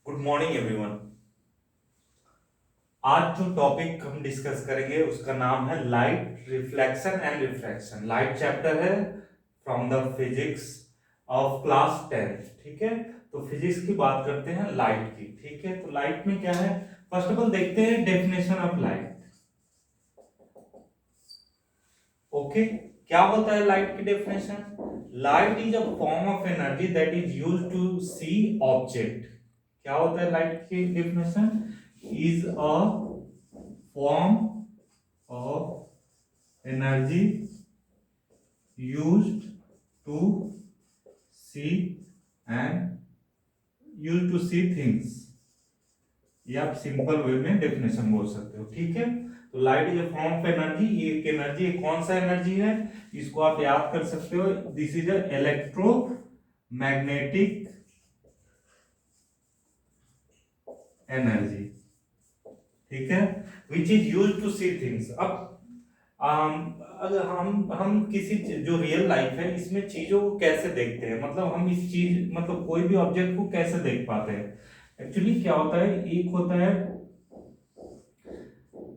Good morning everyone. आज जो topic हम डिस्कस करेंगे उसका नाम है light reflection and refraction. Light chapter है from the physics of class 10। ठीक है, तो फिजिक्स की बात करते हैं लाइट की। ठीक है, तो लाइट में क्या है, फर्स्ट ऑफ ऑल देखते हैं डेफिनेशन ऑफ लाइट। ओके, क्या होता है लाइट की definition? Light is a form of energy that is used to see object. क्या होता है लाइट की definition? Is a form of energy used to see and used to see things। ये आप सिंपल वे में definition बोल सकते हो। ठीक है, तो light is a form of energy. ये एक एनर्जी है, कौन सा एनर्जी है इसको आप याद कर सकते हो। This is a electromagnetic energy. ठीक है, which is use to see things. अब अगर हम किसी जो रियल लाइफ है इसमें चीजों को कैसे देखते हैं, मतलब हम इस चीज मतलब कोई भी ऑब्जेक्ट को कैसे देख पाते हैं। एक्चुअली क्या होता है, एक होता है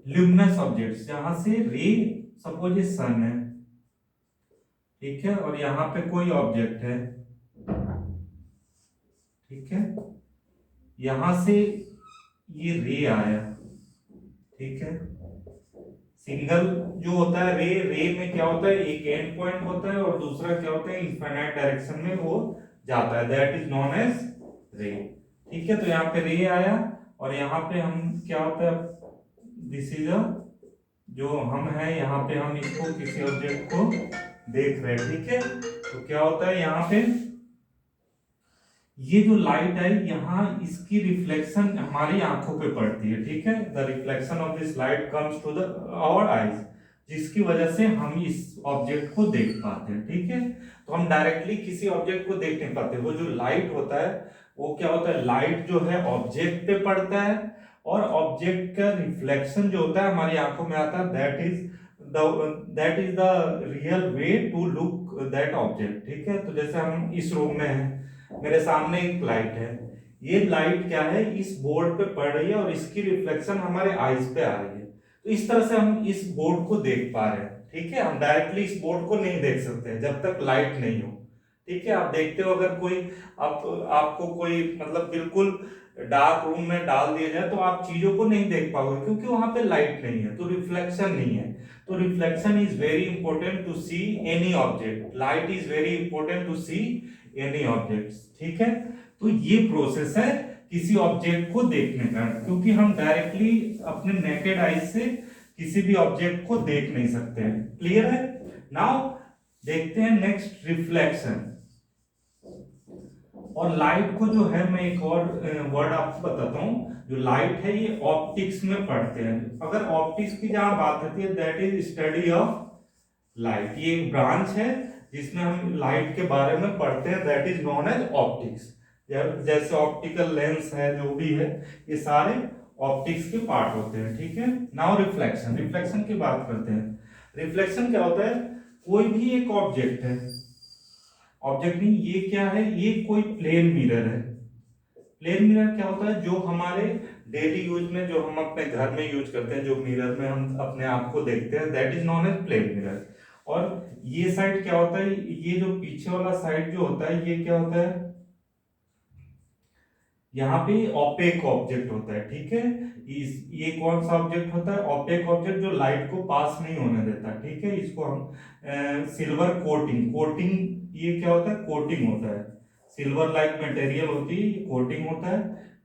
ल्यूमिनस ऑब्जेक्ट्स जहां से रे, सपोज ये सन है, ठीक है, और यहाँ पे कोई ऑब्जेक्ट है, ठीक है, यहां से ये रे आया, ठीक है। सिंगल जो होता है रे, रे में क्या होता है, एक एंड पॉइंट होता है और दूसरा क्या होता है इनफाइनाइट डायरेक्शन में वो जाता है, दैट इज नोन एज रे। ठीक है, तो यहाँ पे रे आया और यहाँ पे हम क्या होता है, दिस इज अ, जो हम है यहाँ पे हम इसको किसी ऑब्जेक्ट को देख रहे हैं। ठीक है, तो क्या होता है यहाँ पे ये जो लाइट है यहाँ इसकी रिफ्लेक्शन हमारी आंखों पे पड़ती है। ठीक है, the reflection of this light comes to the our eyes, जिसकी वजह से हम इस ऑब्जेक्ट को देख पाते हैं। ठीक है, तो हम डायरेक्टली किसी ऑब्जेक्ट को देख नहीं पाते। वो जो लाइट होता है वो क्या होता है, लाइट जो है ऑब्जेक्ट पे पड़ता है और ऑब्जेक्ट का रिफ्लेक्शन जो होता है हमारी आंखों में आता है, that is the real way to look that object. ठीक है, तो जैसे हम इस रूम में हैं, मेरे सामने एक लाइट है, ये लाइट क्या है इस बोर्ड पे पड़ रही है और इसकी रिफ्लेक्शन हमारे आईज पे आ रही है, तो इस तरह से हम इस बोर्ड को देख पा रहे हैं। ठीक है, हम डायरेक्टली इस बोर्ड को नहीं देख सकते जब तक लाइट नहीं हो। ठीक है, आप देखते हो अगर कोई आप आपको कोई मतलब बिल्कुल डार्क रूम में डाल दिया जाए तो आप चीजों को नहीं देख पाओगे क्योंकि वहां पे लाइट नहीं है, तो रिफ्लेक्शन नहीं है। तो reflection is very important to see any object, light is very important to see any objects. ठीक है, तो ये प्रोसेस है किसी ऑब्जेक्ट को देखने का, क्योंकि हम डायरेक्टली अपने नेकेड आईज से किसी भी ऑब्जेक्ट को देख नहीं सकते हैं। क्लियर है? नाउ देखते हैं नेक्स्ट, रिफ्लेक्शन। और लाइट को जो है मैं एक और वर्ड आपको बताता हूं, जो लाइट है ये ऑप्टिक्स में पढ़ते हैं। अगर ऑप्टिक्स की जहां बात आती है, that is study of light. ये एक ब्रांच है जिसमें हम लाइट के बारे में पढ़ते हैं, that is known as optics. जैसे ऑप्टिकल लेंस है, जो भी है, ये सारे ऑप्टिक्स के पार्ट होते हैं। ठीक है, नाउ रिफ्लेक्शन, रिफ्लेक्शन की बात करते हैं। रिफ्लेक्शन क्या होता है, कोई भी एक ऑब्जेक्ट है, ऑब्जेक्ट नहीं, ये क्या है, ये कोई प्लेन मिरर है। प्लेन मिरर क्या होता है, जो हमारे डेली यूज में जो हम अपने घर में यूज करते हैं, जो मिरर में हम अपने आप को देखते हैं, that is known as plane mirror. और ये साइड क्या होता है, ये जो पीछे वाला साइड जो होता है ये क्या होता है, यहाँ पे ऑपेक ऑब्जेक्ट होता है। ठीक है, ये कौन सा ऑब्जेक्ट होता है, ऑपेक ऑब्जेक्ट, जो लाइट को पास नहीं होने देता। ठीक है, इसको हम सिल्वर कोटिंग, कोटिंग ये क्या होता है, कोटिंग होता है, सिल्वर लाइक मटेरियल होती है, ये कोटिंग होता है।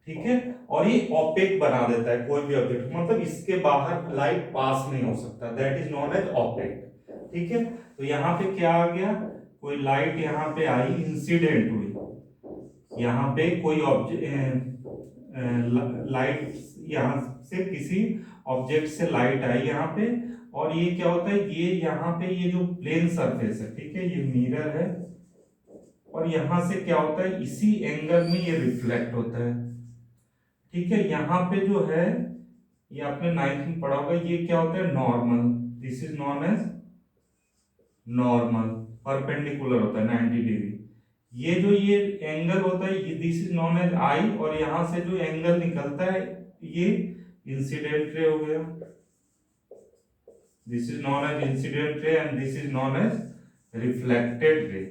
ठीक है, और ये ऑपेक बना देता है कोई भी ऑब्जेक्ट, मतलब इसके बाहर लाइट पास नहीं हो सकता, that is known as opaque. ठीक है, तो यहाँ पे क्या आ गया, कोई लाइट यहाँ पे आई, इंसिडेंट हुई, यहाँ पे कोई ऑब्जेक्ट लाइट, यहाँ से किसी ऑब्जेक्ट से लाइट आई यहाँ पे, और ये क्या होता है, ये यहाँ पे ये जो प्लेन सरफेस है, ठीक है, ये मिरर है, और यहां से क्या होता है, इसी एंगल में ये रिफ्लेक्ट होता है। ठीक है, यहाँ पे जो है, ये आपने नाइन्थ में पढ़ा होगा, ये क्या होता है, normal, this is known as normal, perpendicular होता है 90 डिग्री। ये एंगल होता है, ये this is known as I, और यहां से जो एंगल निकलता है ये इंसिडेंट रे हो गया, this is known as incident ray and this is known as reflected ray,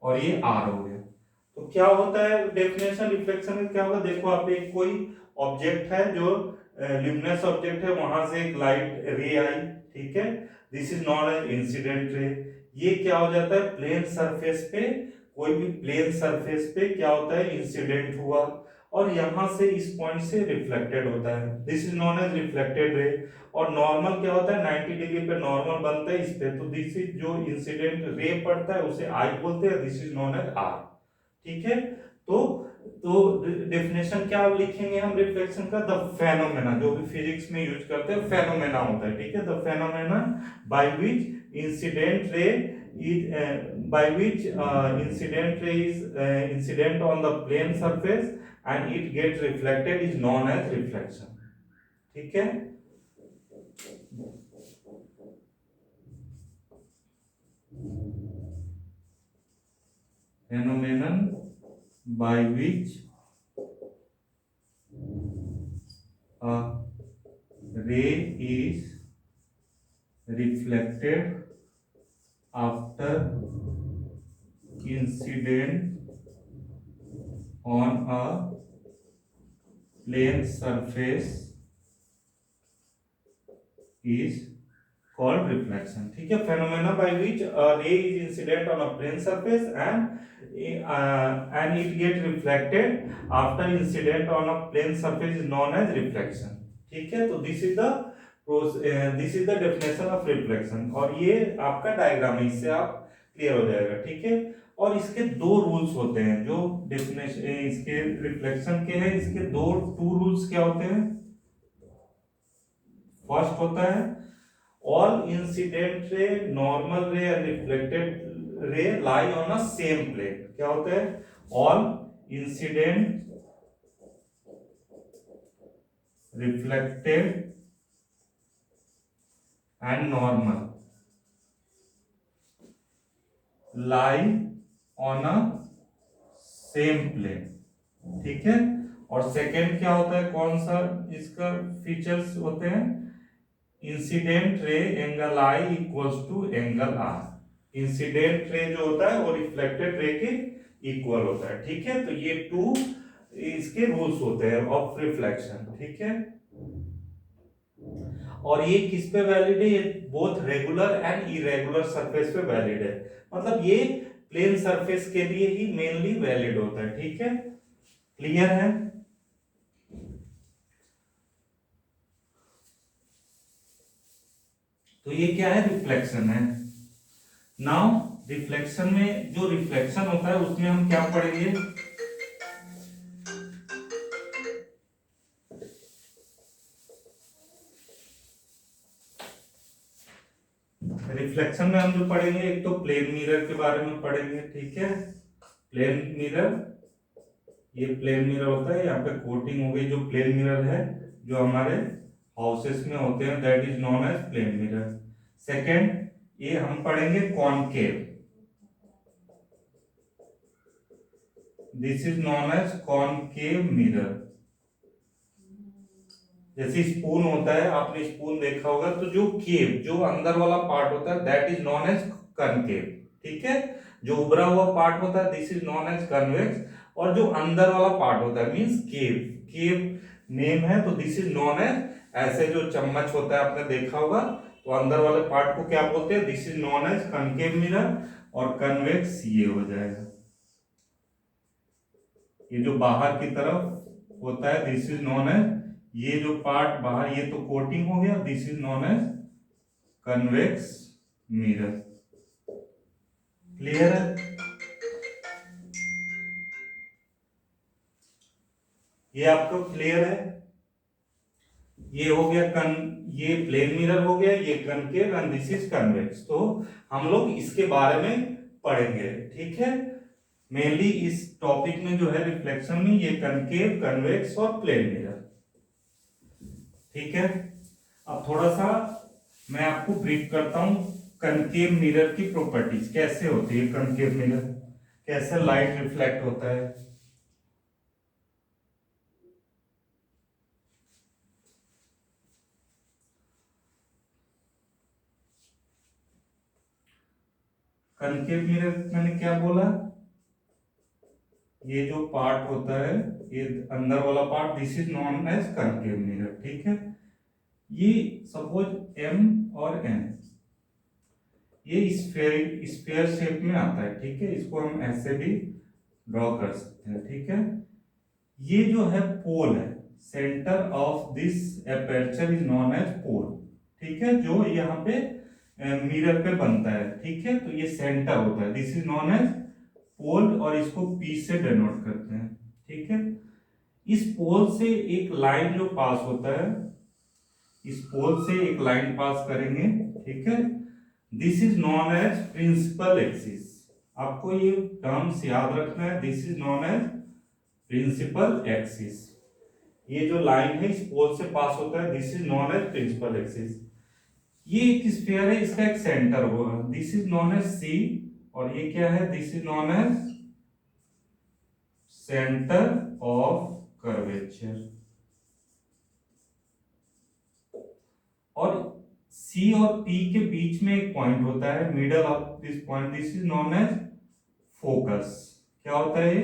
और ये आर हो गया। तो क्या होता है डेफिनेशन रिफ्लेक्शन में, क्या होगा, देखो आप एक कोई ऑब्जेक्ट है जो ल्यूमिनस ऑब्जेक्ट है, वहां से एक लाइट रे आई, ठीक है, this is known as incident ray. ये क्या हो जाता है, प्लेन सरफेस पे, कोई भी प्लेन सरफेस पे क्या होता है, इंसिडेंट हुआ, और यहां से इस पॉइंट से रिफ्लेक्टेड होता है, this is known as reflected ray. और नॉर्मल क्या होता है, 90 डिग्री पे नॉर्मल बनता है इस पे, तो दिस इज जो इंसिडेंट रे पड़ता है उसे आई बोलते हैं, this is known as R, ठीक है। तो डेफिनेशन क्या लिखेंगे हम रिफ्लेक्शन का, द फेनोमेना, जो भी फिजिक्स में यूज करते हैं फेनोमेना होता है, ठीक है, the phenomena by which incident ray is by which incident ray is incident on the plane surface and it gets reflected is known as reflection, ठीक है। phenomenon by which a ray is reflected after incident on a plane surface is called reflection, ठीक है। phenomena by which a ray is incident on a plane surface and it get reflected after incident on a plane surface is known as reflection, ठीक है। तो this is the definition of reflection, और ये आपका diagram है, इससे आप clear हो जाएगा, ठीक है। और इसके दो रूल्स होते हैं जो डेफिनेशन इसके रिफ्लेक्शन के हैं, इसके टू रूल्स क्या होते हैं। फर्स्ट होता है all incident ray, normal ray and reflected ray lie on a same plane, क्या होता है, all incident reflected and normal lie on a same plane, ठीक है। और सेकेंड क्या होता है, कौन सा इसका फीचर्स होते हैं, incident ray angle I equals to angle R, incident ray जो होता है वो रिफ्लेक्टेड रे के इक्वल होता है, ठीक है। तो ये टू इसके रूल्स होते हैं ऑफ रिफ्लेक्शन, ठीक है। और ये किस पे वैलिड है, ये both regular and irregular surface पे वैलिड है, मतलब ये प्लेन सरफेस के लिए ही मेनली वैलिड होता है, ठीक है, क्लियर है। तो ये क्या है, रिफ्लेक्शन है। नाउ रिफ्लेक्शन में जो रिफ्लेक्शन होता है उसमें हम क्या पढ़ेंगे, रिफ्लेक्शन में हम जो पढ़ेंगे एक तो प्लेन मिरर के बारे में पढ़ेंगे, ठीक है। प्लेन मिरर, ये प्लेन मिरर होता है, यहाँ पे कोटिंग हो गई, जो प्लेन मिरर है जो हमारे हाउसेस में होते हैं that is known as plane mirror. Second ये हम पढ़ेंगे concave, this is known as concave mirror. जैसे स्पून होता है, आपने स्पून देखा होगा, तो जो केव जो अंदर वाला पार्ट होता है that is known as concave, ठीक है। जो उभरा हुआ पार्ट होता है this is known as convex, और जो अंदर वाला पार्ट होता है मींस केव, केव नेम है, तो दिस इज नोन एज, ऐसे जो चम्मच होता है आपने देखा होगा, तो अंदर वाले पार्ट को क्या बोलते हैं, this is known as concave mirror, और कन्वेक्स ये हो जाएगा, ये जो बाहर की तरफ होता है दिस इज नोन एज, ये जो पार्ट बाहर ये तो कोटिंग हो गया, this is known as convex mirror, clear है। ये आपको क्लियर है, ये हो गया ये प्लेन मिरर हो गया, ये concave and this is convex. तो हम लोग इसके बारे में पढ़ेंगे, ठीक है। मेनली इस टॉपिक में जो है रिफ्लेक्शन में ये कनकेव, कन्वेक्स और प्लेन मिरर, ठीक है। अब थोड़ा सा मैं आपको ब्रीफ करता हूं कनकेव मिरर की प्रॉपर्टीज कैसे होती है, कनकेव मिरर कैसे लाइट रिफ्लेक्ट होता है। कनकेव मिरर मैंने क्या बोला, ये जो पार्ट होता है, ये अंदर वाला part, this is known as concave mirror, ठीक है। ये सपोज एम और एन, ये स्फीयर शेप में आता है, ठीक है, इसको हम ऐसे भी ड्रॉ कर सकते हैं, ठीक है। ये जो है पोल है, centre of this aperture is known as pole, ठीक है, जो यहाँ पे मिरर पे बनता है, ठीक है, तो ये सेंटर होता है, दिस इज नॉन एज पोल, और इसको पी से डिनोट करते हैं, ठीक है। इस पोल से एक लाइन जो पास होता है, इस पोल से एक लाइन पास करेंगे, ठीक है, this is known as principal axis, आपको ये टर्म्स याद रखना है, this is known as principal axis. ये जो लाइन है इस पोल से पास होता है, this is known as principal axis. ये एक स्फीयर है, इसका एक सेंटर होगा, this is known as C, और ये क्या है, this is known as centre of curvature. और सी और पी के बीच में एक पॉइंट होता है, middle of this point, this is known as focus. क्या होता है ये,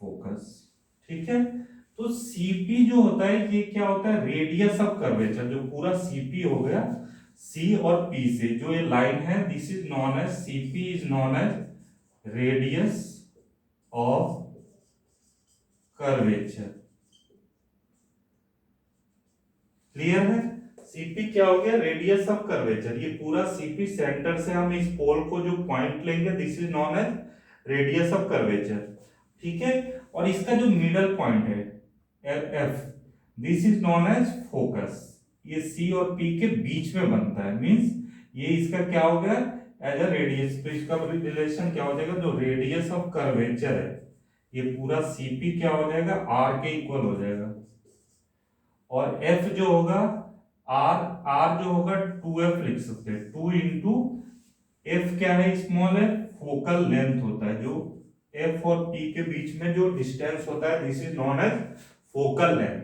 फोकस, ठीक है। तो सीपी जो होता है, ये क्या होता है, रेडियस ऑफ कर्वेचर, जो पूरा सीपी हो गया, सी और पी से जो ये लाइन है, this is known as, CP is known as radius of curvature. Clear है, सीपी क्या हो गया, रेडियस ऑफ कर्वेचर। ये पूरा सीपी सेंटर से हम इस पोल को जो पॉइंट लेंगे, this is known as radius of curvature, ठीक है। और इसका जो मिडल पॉइंट है F, this is known as focus. ये सी और पी के बीच में बनता है, मींस ये इसका क्या हो गया, एज अ रेडियस, तो इसका रिलेशन क्या हो जाएगा, जो रेडियस ऑफ कर्वेचर है, ये पूरा सीपी क्या हो जाएगा, आर के इक्वल हो जाएगा। और एफ जो होगा, आर आर जो होगा 2f लिख सकते हैं, 2 इंटू एफ क्या है, स्मॉल है, फोकल लेंथ होता है, जो एफ और पी के बीच में जो डिस्टेंस होता है, this is known as focal length.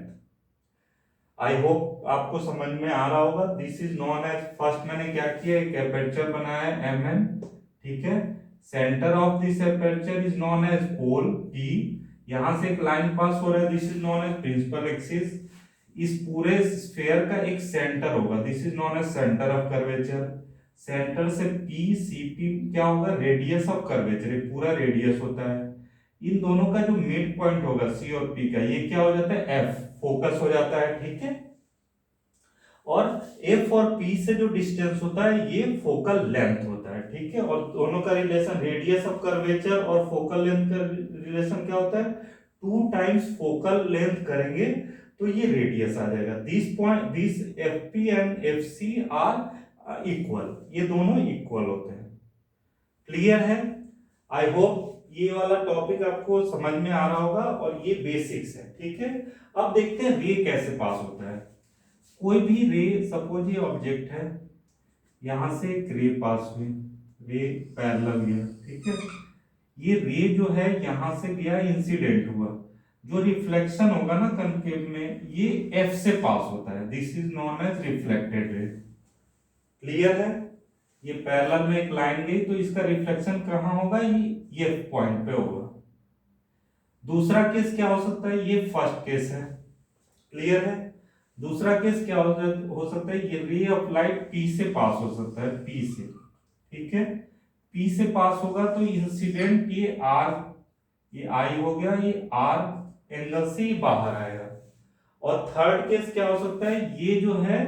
I hope आपको समझ में आ रहा होगा। This is known as, first मैंने क्या किया, एक एपर्चर बनाया है एम एन, ठीक है, centre of this aperture is known as pole P, यहां से एक लाइन पास हो रहा है, this is known as principal axis. इस पूरे स्फीयर का एक सेंटर होगा, this is known as centre of curvature. Centre से पी सी पी क्या होगा, रेडियस ऑफ कर्वेचर, ये पूरा रेडियस होता है। इन दोनों का जो मिड पॉइंट होगा सी और पी का, ये क्या हो जाता है, एफ, फोकस हो जाता है, ठीक है। और एफ और पी से जो डिस्टेंस होता है, ये फोकल लेंथ होता है, ठीक है। और दोनों का रिलेशन, रेडियस ऑफ कर्वेचर और फोकल लेंथ का रिलेशन क्या होता है, 2 टाइम्स फोकल लेंथ करेंगे तो ये रेडियस आ जाएगा। This point, this F P and F C are equal, ये दोनों इक्वल होते हैं। क्लियर है, आई होप ये वाला टॉपिक आपको समझ में आ रहा होगा, और ये बेसिक्स है, ठीक है। अब देखते हैं रे कैसे पास होता है। कोई भी रे, सपोज ये ऑब्जेक्ट है, यहां से एक रे पास हुई, रे पैरेलल गया, ठीक है। ये रे जो है यहां से गया, इंसिडेंट हुआ, जो रिफ्लेक्शन होगा ना कनकेव में, ये एफ से पास होता है, this is known as reflected ray. Clear है, ये पैरेलल में एक लाइन गई, तो इसका रिफ्लेक्शन कहां होगा, ये पॉइंट पे होगा। दूसरा केस क्या हो सकता है, ये फर्स्ट केस है, क्लियर है। दूसरा केस क्या हो सकता है, ये रे ऑफ लाइट पी से पास हो सकता है, पी से, ठीक है। पी से पास होगा तो इंसिडेंट ये आर, ये आई हो गया, ये आर एंगल से ही बाहर आएगा। और थर्ड केस क्या हो सकता है, ये जो है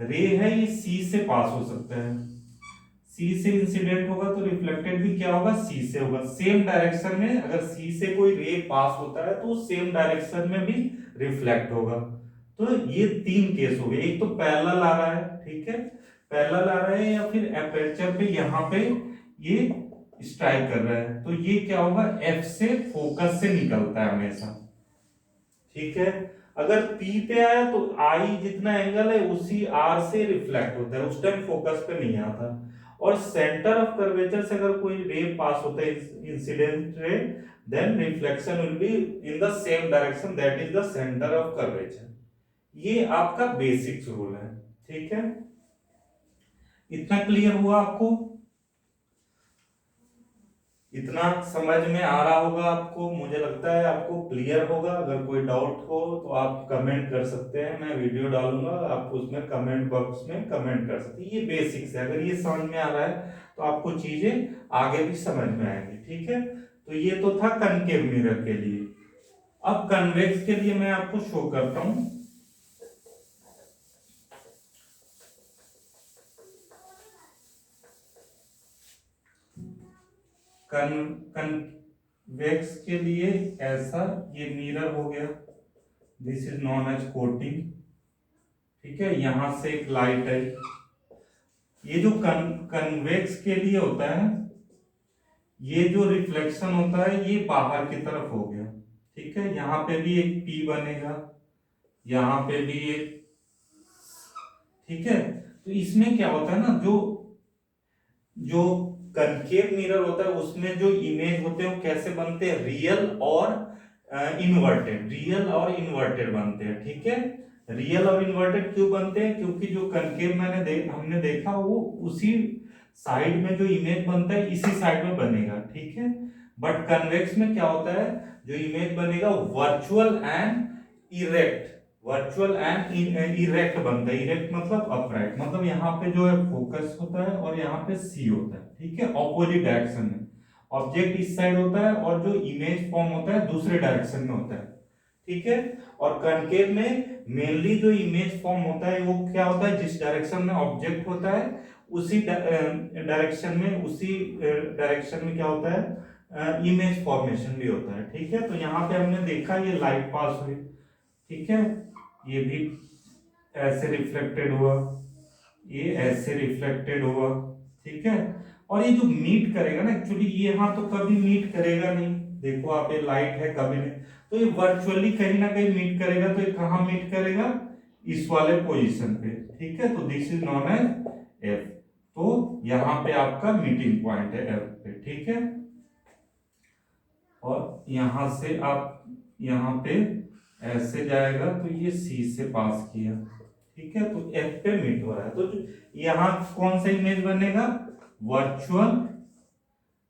रे है, ये सी से पास हो सकता है, सी से इंसिडेंट होगा तो रिफ्लेक्टेड भी क्या होगा, सी से होगा। सेम डायरेक्शन में अगर सी से कोई रे पास होता है तो सेम डायरेक्शन में भी रिफ्लेक्ट होगा। तो ये 3 केस हो गए, एक तो पैरेलल आ रहा है, ठीक है, पैरेलल आ रहा है, या फिर एपर्चर पे यहाँ पे ये स्ट्राइक कर रहा है, तो ये क्या होगा, एफ से फोकस से निकलता है हमेशा, ठीक है। अगर P पे आया तो I जितना एंगल है उसी R से रिफ्लेक्ट होता है, उस टाइम फोकस पे नहीं आता। और सेंटर ऑफ कर्वेचर से अगर कोई रे पास होता है, incident ray, then reflection will be in the same direction, that is the centre of curvature. ये आपका बेसिक्स रूल है, ठीक है। इतना क्लियर हुआ आपको? इतना समझ में आ रहा होगा आपको, मुझे लगता है आपको क्लियर होगा। अगर कोई डाउट हो तो आप कमेंट कर सकते हैं, मैं वीडियो डालूंगा, आप उसमें कमेंट बॉक्स में कमेंट कर सकते हैं। ये बेसिक्स है, अगर ये समझ में आ रहा है तो आपको चीजें आगे भी समझ में आएंगी, ठीक है। तो ये तो था कनकेव मिरर के लिए। अब कन्वेक्स के लिए मैं आपको शो करता हूं। कन्वेक्स के लिए ऐसा, ये मिरर हो गया, this is known as coating, ठीक है। यहां से एक लाइट है। ये जो कन्वेक्स के लिए होता है, ये जो रिफ्लेक्शन होता है ये बाहर की तरफ हो गया, ठीक है। यहां पे भी एक P बनेगा, यहां पे भी एक, ठीक है। तो इसमें क्या होता है ना, जो जो कनकेव मिरर होता है उसमें जो इमेज होते हैं वो कैसे बनते हैं, रियल और इन्वर्टेड, रियल और इन्वर्टेड बनते हैं, ठीक है। रियल और इन्वर्टेड क्यों बनते हैं? क्योंकि जो कनकेव हमने देखा वो उसी साइड में जो इमेज बनता है इसी साइड में बनेगा, ठीक है। बट कन्वेक्स में क्या होता है, जो इमेज बनेगा virtual and erect, virtual and erect बनता है। इरेक्ट मतलब अपराइट, मतलब यहाँ पे जो है फोकस होता है और यहाँ पे सी होता है, ठीक है। ऑपोजिट डायरेक्शन में ऑब्जेक्ट इस साइड होता है और जो इमेज फॉर्म होता है दूसरे डायरेक्शन में होता है, ठीक है। और कनकेव में मेनली जो इमेज फॉर्म होता है वो क्या होता है, जिस डायरेक्शन में ऑब्जेक्ट होता है उसी डायरेक्शन में, उसी डायरेक्शन में क्या होता है, इमेज फॉर्मेशन भी होता है, ठीक है। तो यहाँ पे हमने देखा ये लाइट पास हुई, ठीक है, ये भी ऐसे रिफ्लेक्टेड हुआ, ये ऐसे रिफ्लेक्टेड हुआ, ठीक है। और ये जो मीट करेगा ना, एक्चुअली ये यहाँ तो कभी मीट करेगा नहीं, देखो आप ये लाइट है कभी नहीं, तो ये वर्चुअली कहीं ना कहीं मीट करेगा। तो ये कहाँ मीट करेगा, इस वाले पोजीशन पे, ठीक है। तो this is known as F. तो यहाँ पे आपका मीटिंग पॉइंट है एफ पे, ठीक है। और यहां से आप यहाँ पे ऐसे जाएगा तो ये सी से पास किया, ठीक है। तो एफ पे मीट हो रहा है, तो यहाँ कौन सा इमेज बनेगा, वर्चुअल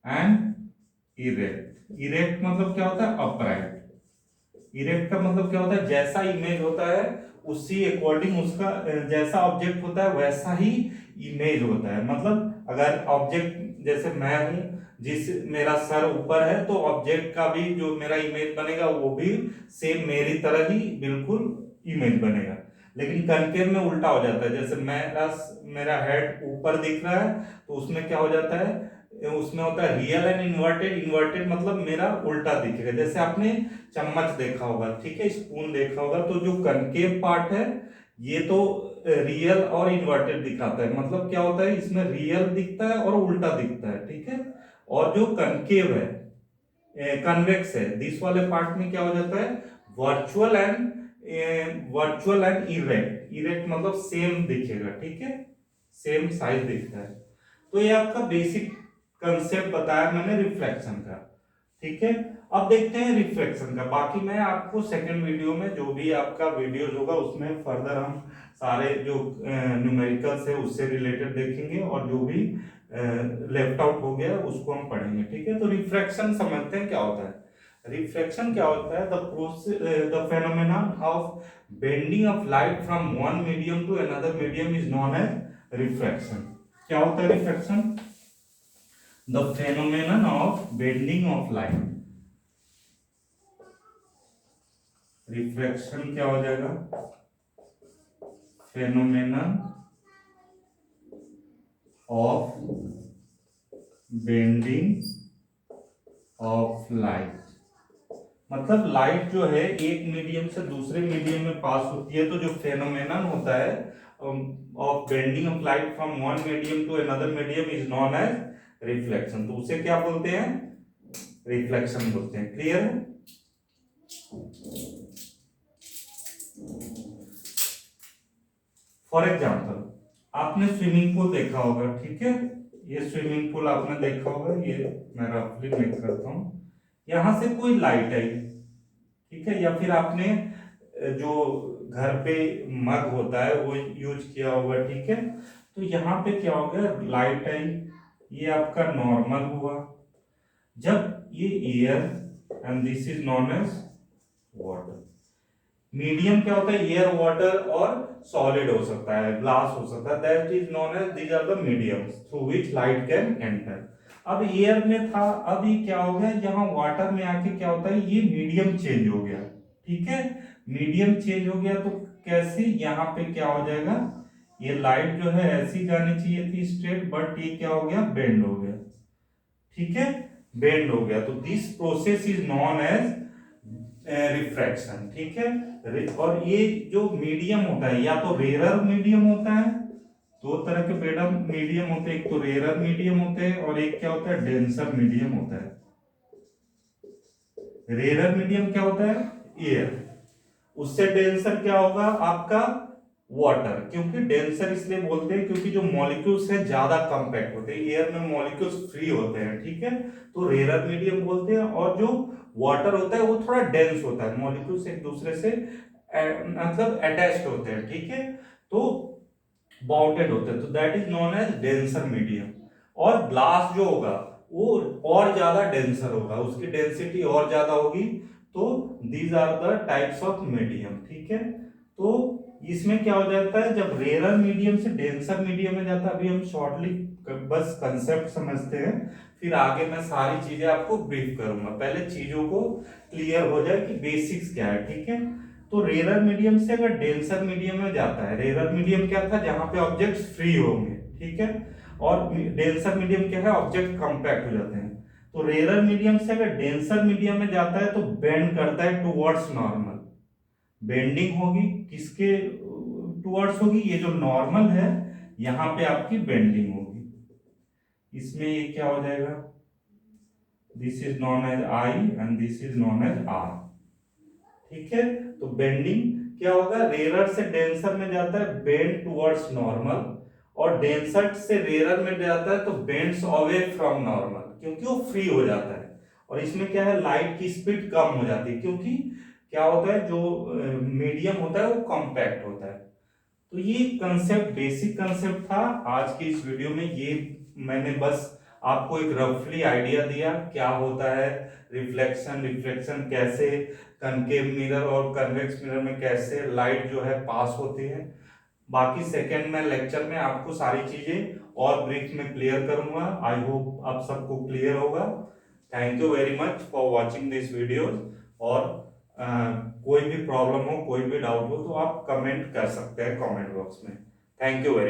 एंड इरेक्ट। इरेक्ट मतलब क्या होता है, अपराइट। इरेक्ट का मतलब क्या होता है, जैसा इमेज होता है उसी अकॉर्डिंग उसका, जैसा ऑब्जेक्ट होता है वैसा ही इमेज होता है। मतलब अगर ऑब्जेक्ट, जैसे मैं हूं, जिस मेरा सर ऊपर है, तो ऑब्जेक्ट का भी जो मेरा इमेज बनेगा वो भी सेम मेरी तरह ही बिल्कुल इमेज बनेगा। लेकिन कनकेव में उल्टा हो जाता है, जैसे मेरा हेड ऊपर दिख रहा है तो उसमें क्या हो जाता है, उसमें होता है रियल एंड इन्वर्टेड। इन्वर्टेड मतलब मेरा उल्टा दिखेगा, जैसे आपने चम्मच देखा होगा, ठीक है, स्पून देखा होगा, तो जो कनकेव पार्ट है ये तो रियल और इन्वर्टेड दिखाता है। मतलब क्या होता है, इसमें रियल दिखता है और उल्टा दिखता है, ठीक है। और जो कनकेव है, कन्वेक्स है, दिस वाले पार्ट में क्या हो जाता है, वर्चुअल एंड इरेक्ट। इरेक्ट मतलब सेम दिखेगा, ठीक है, सेम साइज दिखता है। तो ये आपका बेसिक कंसेप्ट बताया मैंने रिफ्लेक्शन का, ठीक है। अब देखते हैं रिफ्लेक्शन का। बाकी मैं आपको सेकंड वीडियो में, जो भी आपका वीडियोज होगा उसमें फर्दर हम सारे जो न्यूमेरिकल्स है उससे रिलेटेड देखेंगे, और जो भी लेफ्ट आउट हो गया उसको हम पढ़ेंगे, ठीक है। तो रिफ्रैक्शन समझते हैं क्या होता है। रिफ्रैक्शन क्या होता है, the phenomenon of bending of light from one medium to another medium is known as refraction. क्या होता है refraction, the phenomenon of bending of light. Refraction क्या हो जाएगा, phenomenon of bending of light. मतलब लाइट जो है एक मीडियम से दूसरे मीडियम में पास होती है, तो जो फेनोमेनन होता है of bending of light from one medium to another medium is known as reflection. तो उसे क्या बोलते हैं, रिफ्लेक्शन बोलते हैं। क्लियर है? फॉर एग्जाम्पल आपने स्विमिंग पूल देखा होगा, ठीक है, ये स्विमिंग पूल आपने देखा होगा, ये मैं रफली मेक करता हूँ। यहाँ से कोई लाइट आई, ठीक है, या फिर आपने जो घर पे मग होता है वो यूज किया होगा, ठीक है। तो यहाँ पे क्या हो गया, लाइट आई, ये आपका नॉर्मल हुआ। जब ये air and this is known as water. Medium क्या होता है, एयर, वाटर और सॉलिड हो सकता है, ग्लास हो सकता है, that is known as, these are the mediums through which light can enter. अब एयर में था, अब ये क्या हो गया, यहाँ वाटर में आके क्या होता है, ये मीडियम चेंज हो गया, ठीक है। मीडियम चेंज हो गया तो कैसे, यहाँ पे क्या हो जाएगा, ये लाइट जो है ऐसी जानी चाहिए थी स्ट्रेट, बट ये क्या हो गया, बेंड हो गया, ठीक है, बेंड हो गया। तो this process is known as refraction, ठीक है। और ये जो मीडियम होता है, या तो रेरर मीडियम होता है, दो तरह के बेडम मीडियम होते हैं, एक तो रेरर मीडियम होते हैं और एक क्या होता है, डेंसर मीडियम होता है। रेरर मीडियम क्या होता है, एयर, उससे डेंसर क्या होगा आपका, वाटर। क्योंकि डेंसर इसलिए बोलते हैं क्योंकि जो मॉलिक्यूल्स है ज्यादा कंपैक्ट होते हैं, एयर में मॉलिक्यूल्स फ्री होते हैं, ठीक है, तो रेरर मीडियम बोलते हैं। और जो वाटर होता है वो थोड़ा डेंस होता है, मॉलिक्यूल्स एक दूसरे से मतलब अटैच्ड होते हैं, ठीक है, तो बाउंडेड होते हैं, तो that is known as denser medium. और ग्लास जो होगा वो और ज्यादा डेंसर होगा, उसकी डेंसिटी और ज्यादा होगी, तो these are the types of medium, ठीक है। तो इसमें क्या हो जाता है, जब रेरर मीडियम से डेंसर मीडियम में जाता है, अभी हम शॉर्टली बस कंसेप्ट समझते हैं, फिर आगे मैं सारी चीजें आपको ब्रीफ करूंगा, पहले चीजों को क्लियर हो जाए कि बेसिक्स क्या है, ठीक है। तो रेरर मीडियम से अगर डेंसर मीडियम में जाता है, रेरर मीडियम क्या था, जहां पे ऑब्जेक्ट्स फ्री होंगे, ठीक है, और डेंसर मीडियम क्या है, ऑब्जेक्ट कंपैक्ट हो जाते हैं। तो रेरर मीडियम से अगर डेंसर मीडियम में जाता है तो बेंड करता है टुवर्ड्स नॉर्मल, बेंडिंग होगी किसके टुवर्ड्स होगी, ये जो नॉर्मल है यहां पे आपकी बेंडिंग होगी, इसमें ये क्या हो जाएगा, this is known as I and this is known as R, ठीक है। तो बेंडिंग क्या होगा, रेरर से डेंसर में जाता है, बेंड टुवर्ड्स नॉर्मल, और डेंसर से रेरर में जाता है तो बेंड्स अवे फ्रॉम नॉर्मल, क्योंकि वो फ्री हो जाता है। और इसमें क्या है, लाइट की स्पीड कम हो जाती है, क्योंकि क्या होता है, जो मीडियम होता है वो कॉम्पैक्ट होता है। तो ये कंसेप्ट, बेसिक कंसेप्ट था आज की इस वीडियो में। ये मैंने बस आपको एक रफली आइडिया दिया क्या होता है रिफ्लेक्शन, रिफ्लेक्शन कैसे, कनकेव मिरर और कन्वेक्स मिरर में कैसे लाइट जो है पास होती है। बाकी सेकेंड में लेक्चर में आपको सारी चीजें और ब्रीफ में क्लियर करूंगा। आई होप आप सबको क्लियर होगा। Thank you very much for watching this video. और अ, कोई भी प्रॉब्लम हो, कोई भी डाउट हो तो आप कमेंट कर सकते हैं कमेंट बॉक्स में। Thank you very much.